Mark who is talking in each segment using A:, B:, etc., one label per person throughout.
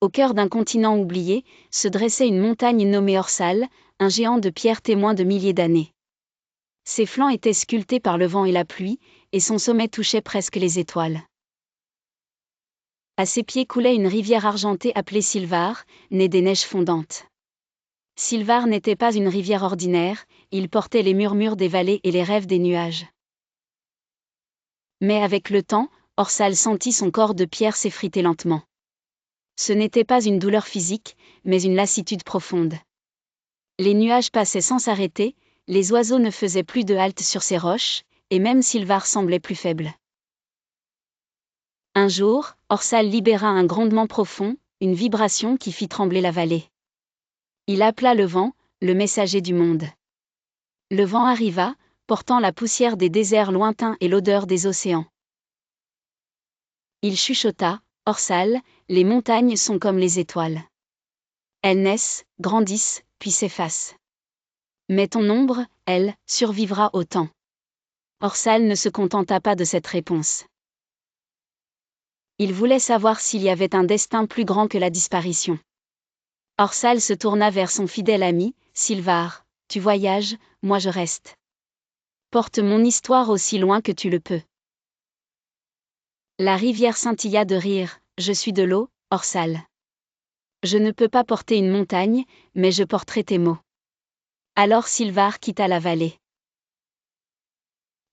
A: Au cœur d'un continent oublié, se dressait une montagne nommée Orsal, un géant de pierre témoin de milliers d'années. Ses flancs étaient sculptés par le vent et la pluie, et son sommet touchait presque les étoiles. À ses pieds coulait une rivière argentée appelée Silvar, née des neiges fondantes. Silvar n'était pas une rivière ordinaire, il portait les murmures des vallées et les rêves des nuages. Mais avec le temps, Orsal sentit son corps de pierre s'effriter lentement. Ce n'était pas une douleur physique, mais une lassitude profonde. Les nuages passaient sans s'arrêter, les oiseaux ne faisaient plus de halte sur ces roches, et même Silvar semblait plus faible. Un jour, Orsal libéra un grondement profond, une vibration qui fit trembler la vallée. Il appela le vent, le messager du monde. Le vent arriva, portant la poussière des déserts lointains et l'odeur des océans. Il chuchota, « Orsal, les montagnes sont comme les étoiles. Elles naissent, grandissent, puis s'effacent. Mais ton ombre, elle, survivra au temps. » Orsal ne se contenta pas de cette réponse. Il voulait savoir s'il y avait un destin plus grand que la disparition. Orsal se tourna vers son fidèle ami, Silvar. « Tu voyages, moi je reste. Porte mon histoire aussi loin que tu le peux. » La rivière scintilla de rire. « Je suis de l'eau, Orsal. Je ne peux pas porter une montagne, mais je porterai tes mots. » Alors Silvar quitta la vallée.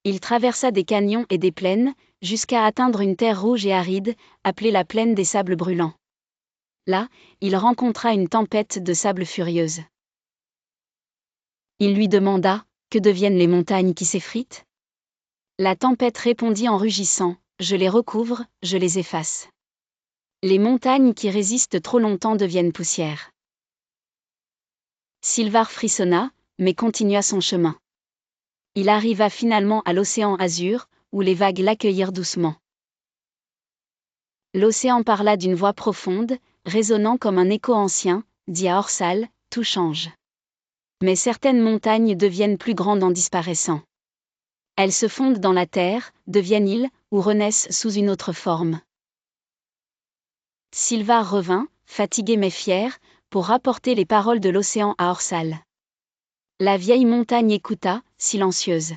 A: Il traversa des canyons et des plaines, jusqu'à atteindre une terre rouge et aride, appelée la plaine des sables brûlants. Là, il rencontra une tempête de sable furieuse. Il lui demanda, « Que deviennent les montagnes qui s'effritent ?» La tempête répondit en rugissant, « Je les recouvre, je les efface. Les montagnes qui résistent trop longtemps deviennent poussière. » Silvar frissonna, mais continua son chemin. Il arriva finalement à l'océan azur, où les vagues l'accueillirent doucement. L'océan parla d'une voix profonde, résonnant comme un écho ancien, dit à Orsal, « Tout change. Mais certaines montagnes deviennent plus grandes en disparaissant. Elles se fondent dans la terre, deviennent îles, ou renaissent sous une autre forme. » Silvar revint, fatigué mais fier, pour rapporter les paroles de l'océan à Orsal. La vieille montagne écouta, silencieuse.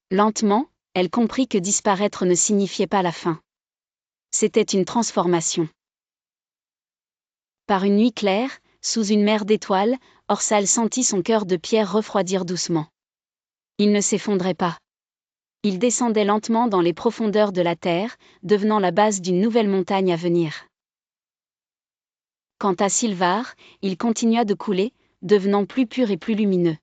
A: Lentement, elle comprit que disparaître ne signifiait pas la fin. C'était une transformation. Par une nuit claire, sous une mer d'étoiles, Orsal sentit son cœur de pierre refroidir doucement. Il ne s'effondrait pas. Il descendait lentement dans les profondeurs de la terre, devenant la base d'une nouvelle montagne à venir. Quant à Silvar, il continua de couler, devenant plus pur et plus lumineux.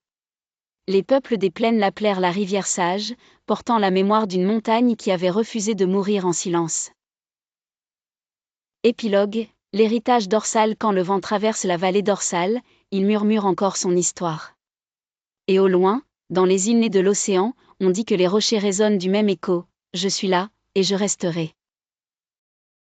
A: Les peuples des plaines l'appelèrent la rivière sage, portant la mémoire d'une montagne qui avait refusé de mourir en silence. Épilogue, l'héritage d'Orsal. Quand le vent traverse la vallée d'Orsal, il murmure encore son histoire. Et au loin, dans les îles nées de l'océan, on dit que les rochers résonnent du même écho, « Je suis là, et je resterai. »